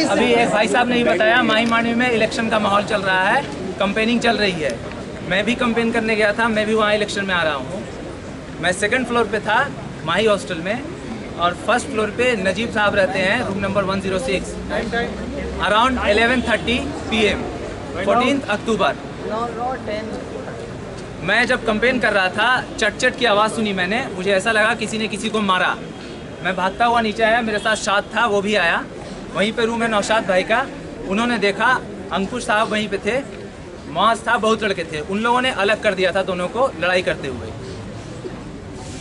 अभी एक भाई साहब ने ही बताया, माही मांडवी में इलेक्शन का माहौल चल रहा है, कंपेनिंग चल रही है। मैं भी कंपेन करने गया था, मैं भी वहाँ इलेक्शन में आ रहा हूँ। मैं सेकंड फ्लोर पे था माही हॉस्टल में, और फर्स्ट फ्लोर पे नजीब साहब रहते हैं, रूम नंबर 106, अराउंड 11:30 PM 14 अक्टूबर। मैं जब कंपेन कर रहा था, चट चट की आवाज़ सुनी मैंने, मुझे ऐसा लगा किसी ने किसी को मारा। मैं भागता हुआ नीचे आया, मेरे साथ शाद था, वो भी आया। वहीं पे रूम है नौशाद भाई का, उन्होंने देखा, अंकुश साहब वहीं पे थे, मौज था, बहुत लड़के थे, उन लोगों ने अलग कर दिया था दोनों को लड़ाई करते हुए।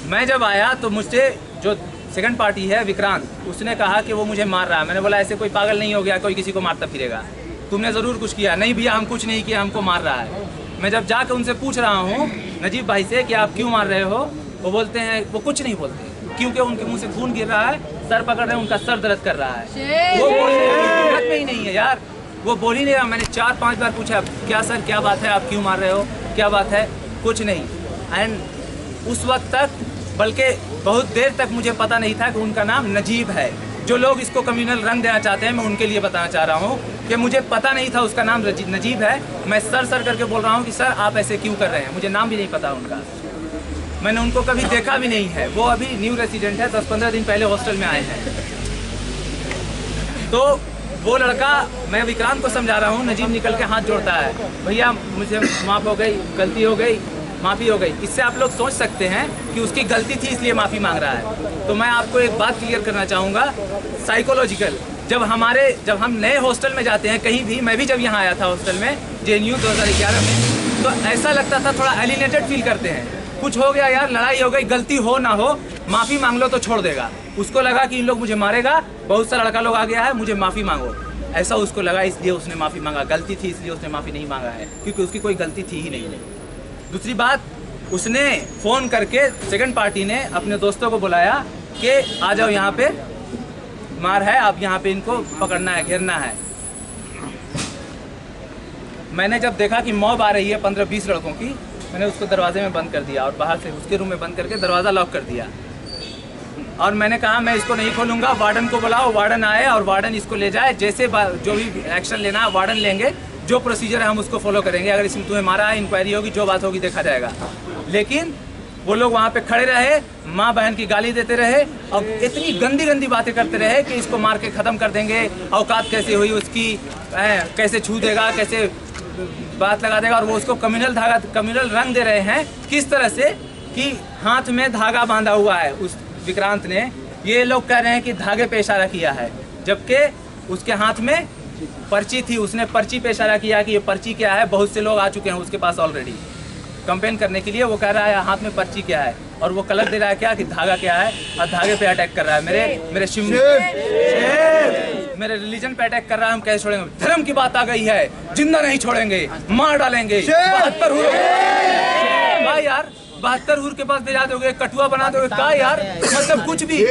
मैं जब आया तो मुझसे जो सेकंड पार्टी है विक्रांत, उसने कहा कि वो मुझे मार रहा है। मैंने बोला ऐसे कोई पागल नहीं हो गया, कोई किसी को मारता फिरेगा, तुमने ज़रूर कुछ किया। नहीं भैया हम कुछ नहीं किया, हमको मार रहा है। मैं जब जाकर उनसे पूछ रहा हूँ नजीब भाई से कि आप क्यों मार रहे हो, वो बोलते हैं, वो कुछ नहीं बोलते क्योंकि उनके मुंह से खून गिर रहा है, सर पकड़ रहे हैं, उनका सर दर्द कर रहा है। वो बोलने की हिम्मत में ही नहीं है यार, वो बोल ही नहीं रहा। मैंने 4-5 बार पूछा, क्या सर क्या बात है, आप क्यों मार रहे हो, क्या बात है, कुछ नहीं। एंड उस वक्त तक, बल्कि बहुत देर तक मुझे पता नहीं था कि उनका नाम नजीब है। जो लोग इसको कम्युनल रंग देना चाहते हैं, मैं उनके लिए बताना चाह रहा हूँ कि मुझे पता नहीं था उसका नाम नजीब है। मैं सर करके बोल रहा हूँ कि सर आप ऐसे क्यों कर रहे हैं, मुझे नाम भी नहीं पता उनका, मैंने उनको कभी देखा भी नहीं है। वो अभी न्यू रेसिडेंट है, 10-15 दिन पहले हॉस्टल में आए हैं। तो वो लड़का, मैं विक्रांत को समझा रहा हूँ, नजीब निकल के हाथ जोड़ता है, भैया मुझे माफ़ हो गई, गलती हो गई, माफ़ी हो गई। इससे आप लोग सोच सकते हैं कि उसकी गलती थी इसलिए माफ़ी मांग रहा है। तो मैं आपको एक बात क्लियर करना चाहूँगा, साइकोलॉजिकल, जब हम नए हॉस्टल में जाते हैं कहीं भी, मैं भी जब यहाँ आया था हॉस्टल में JNU 2011 में, तो ऐसा लगता था थोड़ा एलिनेटेड फील करते हैं, कुछ हो गया यार, लड़ाई हो गई, गलती हो ना हो, माफ़ी मांग लो तो छोड़ देगा। उसको लगा कि इन लोग मुझे मारेगा, बहुत सा लड़का लोग आ गया है, मुझे माफ़ी मांगो, ऐसा उसको लगा, इसलिए उसने माफ़ी मांगा। गलती थी इसलिए उसने माफ़ी नहीं मांगा है, क्योंकि उसकी कोई गलती थी ही नहीं। दूसरी बात, उसने फ़ोन करके सेकंड पार्टी ने अपने दोस्तों को बुलाया कि आ जाओ यहाँ पे, मार है, आप यहाँ पे इनको पकड़ना है, घेरना है। मैंने जब देखा कि मॉब आ रही है 15-20 लड़कों की, मैंने उसको दरवाजे में बंद कर दिया और बाहर से उसके रूम में बंद करके दरवाज़ा लॉक कर दिया। और मैंने कहा मैं इसको नहीं खोलूँगा, वार्डन को बुलाओ, वार्डन आए और वार्डन इसको ले जाए, जैसे जो भी एक्शन लेना है वार्डन लेंगे, जो प्रोसीजर है हम उसको फॉलो करेंगे। अगर इसमें तुम्हें मारा है, इंक्वायरी होगी, जो बात होगी देखा जाएगा। लेकिन वो लोग वहाँ पे खड़े रहे, माँ बहन की गाली देते रहे और इतनी गंदी गंदी बातें करते रहे कि इसको मार के ख़त्म कर देंगे, औकात कैसे हुई उसकी, कैसे छू देगा, कैसे बात लगा देगा। और वो उसको कम्युनल रंग दे रहे हैं, किस तरह से कि हाथ में धागा बांधा हुआ है उस विक्रांत ने। ये लोग कह रहे हैं कि धागे पे इशारा किया है, जबकि उसके हाथ में पर्ची थी, उसने पर्ची पे इशारा किया कि ये पर्ची क्या है। बहुत से लोग आ चुके हैं उसके पास ऑलरेडी कंपेन करने के लिए। वो कह रहा है हाथ में पर्ची क्या है, और वो कलर दे रहा है क्या कि धागा क्या है, और धागे पे अटैक कर रहा है। मेरे रिलीजन पे अटैक कर रहा है। हम कैसे छोड़ेंगे, धर्म की बात आ गई है, जिंदा नहीं छोड़ेंगे, मार डालेंगे। 72 हूर यार, 72 हूर के पास भेजा दोगे, कटुआ बना दोगे का यार, मतलब कुछ भी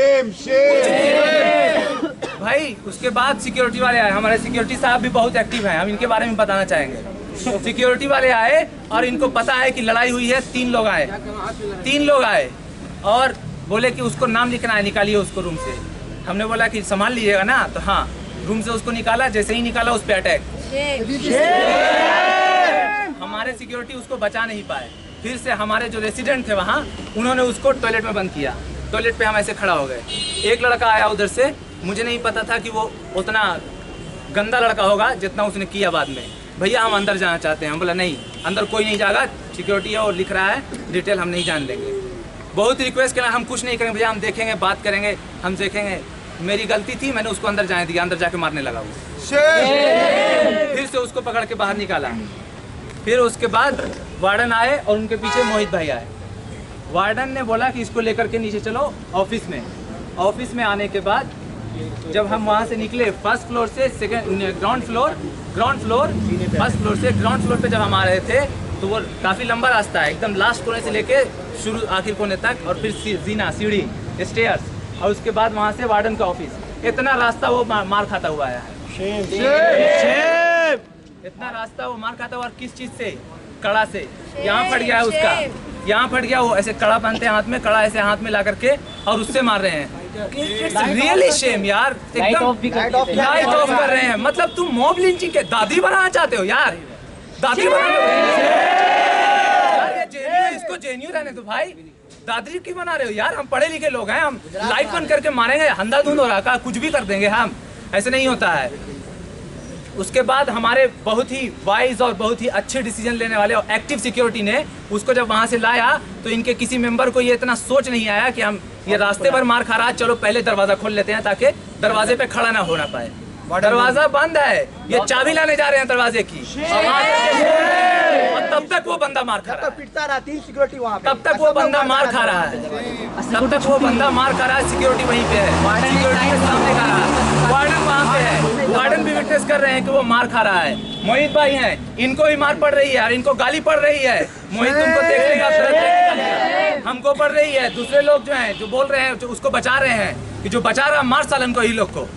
भाई। उसके बाद सिक्योरिटी वाले आए, हमारे सिक्योरिटी साहब भी बहुत एक्टिव हैं, हम इनके बारे में बताना चाहेंगे। सिक्योरिटी वाले आए और इनको पता है कि लड़ाई हुई है। 3 लोग आए और बोले कि उसको नाम लिखना है, निकालिए उसको रूम से। हमने बोला कि संभाल लीजिएगा ना, तो हाँ, रूम से उसको निकाला। जैसे ही निकाला उस पर अटैक। हमारे सिक्योरिटी उसको बचा नहीं पाए। फिर से हमारे जो रेसिडेंट थे वहाँ, उन्होंने उसको टॉयलेट में बंद किया। टॉयलेट पे हम ऐसे खड़ा हो गए। एक लड़का आया उधर से, मुझे नहीं पता था कि वो उतना गंदा लड़का होगा जितना उसने किया बाद में। भैया हम अंदर जाना चाहते हैं। हम बोला नहीं, अंदर कोई नहीं जाएगा, सिक्योरिटी है और लिख रहा है डिटेल, हम नहीं जान देंगे। बहुत रिक्वेस्ट किया, हम कुछ नहीं करेंगे भैया, हम देखेंगे, बात करेंगे, हम देखेंगे। मेरी गलती थी, मैंने उसको अंदर जाने दिया, अंदर जाके मारने लगा वो। फिर से उसको पकड़ के बाहर निकाला। फिर उसके बाद वार्डन आए और उनके पीछे मोहित भाई आए। वार्डन ने बोला कि इसको लेकर के नीचे चलो ऑफिस में। ऑफिस में आने के बाद जब हम वहाँ से निकले, फर्स्ट फ्लोर से ग्राउंड फ्लोर फर्स्ट फ्लोर से ग्राउंड फ्लोर पे जब हम आ रहे थे, तो वो काफ़ी लंबा रास्ता है, एकदम लास्ट कोने से लेके शुरू आखिर कोने तक, और फिर जीना, सीढ़ी, स्टेयर्स, और उसके बाद वहाँ से वार्डन का ऑफिस। इतना रास्ता वो मार खाता हुआ है। इतना रास्ता वो मार खाता हुआ, और किस चीज़ से? कड़ा से। यहाँ फट गया है उसका, यहाँ फट गया। वो ऐसे कड़ा बांधते हैं हाथ में, कड़ा ऐसे हाथ में ला करके और उससे मार रहे हैं। इट्स रियली शेम यार, एकदम लाइट ऑफ कर रहे हैं। मतलब तुम मॉब लिंचिंग के दादी बनाना चाहते हो यार, दादी बनाना इसको जेन्यू रहने दो भाई, दादी क्यों बना रहे हो यार? हम पढ़े लिखे लोग हैं, हम लाइट बंद करके मारेंगे, अंधाधुंध हो रहा का कुछ भी कर देंगे हम, ऐसे नहीं होता है। उसके बाद हमारे बहुत ही वाइज और बहुत ही अच्छे डिसीजन लेने वाले और एक्टिव सिक्योरिटी ने उसको जब वहां से लाया तो इनके किसी मेंबर को ये इतना सोच नहीं आया कि हम ये रास्ते पर मार खा रहा है, चलो पहले दरवाजा खोल लेते हैं ताकि दरवाजे पे खड़ा ना होना पाए। दरवाजा बंद है, ये चाबी लाने जा रहे हैं दरवाजे की, और तब तक वो बंदा मार खा रहा है, पिटता रहा 3 सिक्योरिटी वहाँ पे, तब तक वो बंदा मार खा रहा है, तब तक वो बंदा मार खा रहा है। सिक्योरिटी वहीं पे है, सिक्योरिटी के सामने खा रहा है, वार्डन वहाँ पे है, वार्डन भी विटनेस कर रहे हैं कि वो मार खा रहा है। मोहित भाई हैं, इनको भी मार पड़ रही है और इनको गाली पड़ रही है। मोहित तुमको देख लेगा, हमको पड़ रही है। दूसरे लोग जो हैं जो बोल रहे हैं, जो उसको बचा रहे हैं कि जो बचा रहा मार सालन को, ही लोग को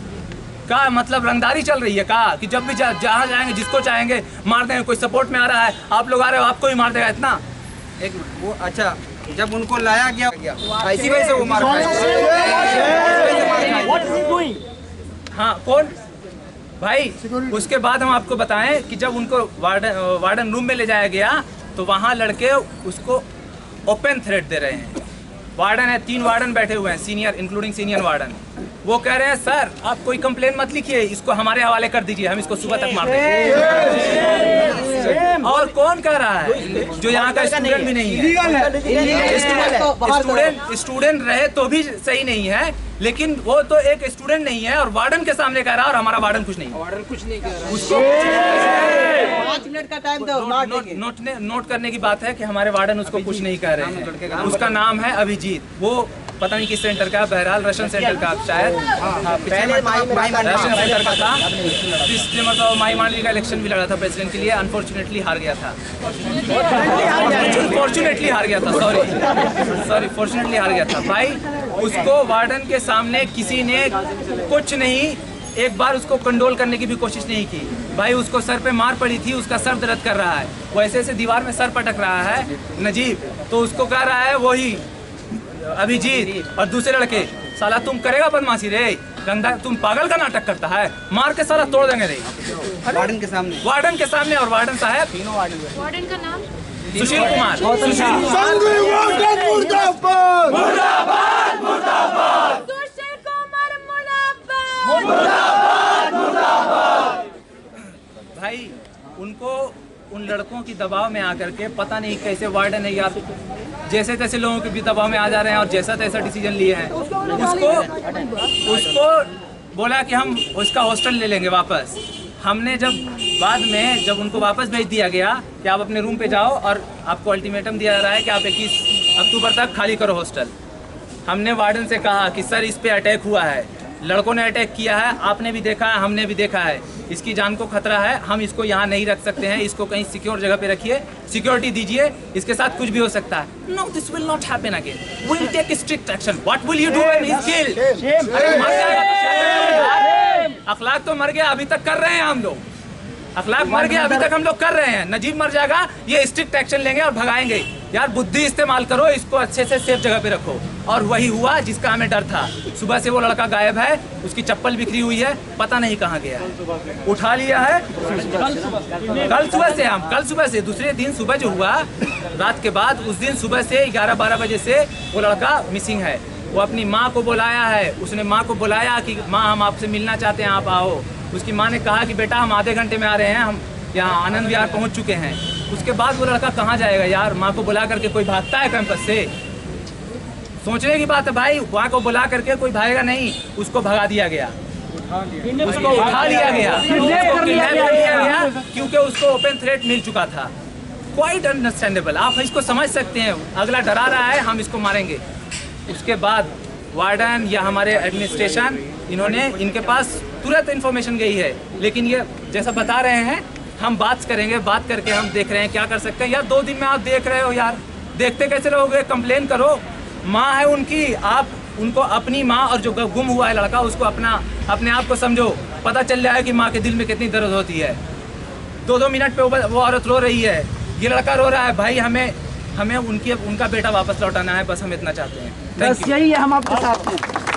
का मतलब रंगदारी चल रही है का कि जब भी जहाँ जाएंगे जिसको चाहेंगे मार देंगे। कोई सपोर्ट में आ रहा है, आप लोग आ रहे हो, आपको ही मार देगा इतना। एक मिनट, वो अच्छा जब उनको लाया गया इसी वजह से वो मार खाए। हाँ कौन भाई? उसके बाद हम आपको बताएं कि जब उनको वार्डन रूम में ले जाया गया तो वहाँ लड़के उसको ओपन थ्रेट दे रहे हैं। वार्डन है, 3 वार्डन बैठे हुए हैं, सीनियर इंक्लूडिंग सीनियर वार्डन। वो कह रहे हैं सर आप कोई कंप्लेन मत लिखिए, इसको हमारे हवाले कर दीजिए, हम इसको सुबह तक मार देंगे। और कौन कह रहा है? जो यहाँ का स्टूडेंट भी नहीं है, स्टूडेंट रहे तो भी सही नहीं है, लेकिन वो तो एक स्टूडेंट नहीं है और वार्डन के सामने कह रहा है, और हमारा वार्डन कुछ नहीं, वार्डन कुछ नहीं कह रहा। उसको 5 मिनट का टाइम दो, नोट करने की बात है कि हमारे वार्डन उसको कुछ नहीं कह रहे हैं। उसका नाम है अभिजीत, वो पता नहीं किस सेंटर का, बहरहाल रशियन सेंटर का शायद, रशियन सेंटर का था। पिछले मतलब माई मांडली का इलेक्शन भी लड़ा था प्रेसिडेंट के लिए, अनफॉर्चुनेटली हार गया था, फॉर्चुनेटली हार गया था, सॉरी फॉर्चुनेटली हार गया था। भाई उसको वार्डन के सामने किसी ने कुछ नहीं, एक बार उसको कंट्रोल करने की भी कोशिश नहीं की। भाई उसको सर पे मार पड़ी थी, उसका सर दर्द कर रहा है, वो ऐसे ऐसे दीवार में सर पटक रहा है नजीब, तो उसको कह रहा है वही अभिजीत और दूसरे लड़के, साला तुम करेगा बदमाशी रे, गंदा तुम पागल का नाटक करता है, मार के साला तोड़ देंगे रे वार्डन के सामने, वार्डन के सामने। और वार्डन साहब, वार्डन का नाम सुशील कुमार, भाई उनको उन लड़कों की दबाव में आकर के पता नहीं कैसे वार्डन है यार, जैसे तैसे लोगों के भी दबाव में आ जा रहे हैं और जैसा तैसा डिसीजन लिए हैं। उसको बोला कि हम उसका हॉस्टल ले लेंगे वापस। हमने जब बाद में जब उनको वापस भेज दिया गया कि आप अपने रूम पे जाओ और आपको अल्टीमेटम दिया जा रहा है कि आप 21 अक्टूबर तक खाली करो हॉस्टल। हमने वार्डन से कहा कि सर इस पे अटैक हुआ है, लड़कों ने अटैक किया है, आपने भी देखा है, हमने भी देखा है, इसकी जान को खतरा है, हम इसको यहाँ नहीं रख सकते हैं, इसको कहीं सिक्योर जगह पे रखिए, सिक्योरिटी दीजिए, इसके साथ कुछ भी हो सकता है। No this will not happen again, we will take strict action. What will you do when he is killed? अरे मर जाएगा, अखलाक तो मर गया, अभी तक कर रहे हैं हम लोग, अखलाक मर गया अभी तक हम लोग कर रहे हैं। नजीब मर जाएगा, ये स्ट्रिक्ट एक्शन लेंगे और भगाएंगे। यार बुद्धि इस्तेमाल करो, इसको अच्छे से सेफ जगह पे रखो। और वही हुआ जिसका हमें डर था। सुबह से वो लड़का गायब है, उसकी चप्पल बिखरी हुई है, पता नहीं कहाँ गया है। उठा लिया है कल सुबह से दूसरे दिन सुबह जो हुआ रात के बाद, उस दिन सुबह से 11-12 बजे से वो लड़का मिसिंग है। वो अपनी माँ को बुलाया है, उसने माँ को बुलाया कि माँ हम आपसे मिलना चाहते हैं, आप आओ। उसकी माँ ने कहा कि बेटा हम आधे घंटे में आ रहे हैं, हम यहाँ आनंद विहार पहुँच चुके हैं। उसके बाद वो लड़का कहाँ जाएगा यार? माँ को बुला करके कोई भागता है कैंपस से? सोचने की बात है भाई, माँ को बुला करके कोई भागेगा नहीं। उसको भगा दिया गया, उसको उठा लिया गया, उसको किडनैप कर लिया गया, क्योंकि उसको ओपन थ्रेट मिल चुका था। क्वाइट अंडरस्टैंडेबल, आप इसको समझ सकते हैं। अगला डरा रहा है हम इसको मारेंगे। उसके बाद वार्डन या हमारे एडमिनिस्ट्रेशन, इनके पास तुरंत इन्फॉर्मेशन गई है, लेकिन ये जैसा बता रहे हैं हम बात करेंगे, बात करके हम देख रहे हैं क्या कर सकते हैं। यार 2 दिन में आप देख रहे हो यार, देखते कैसे रहोगे? कंप्लेन करो, माँ है उनकी, आप उनको अपनी माँ और जो गुम हुआ है लड़का उसको अपने आप को समझो, पता चल रहा है कि माँ के दिल में कितनी दर्द होती है। 2-2 मिनट पे वो औरत रो रही है, ये लड़का रो रहा है। भाई हमें उनका बेटा वापस लौटाना है, बस हम इतना चाहते हैं। बस यही है, हम आपके साथ हैं।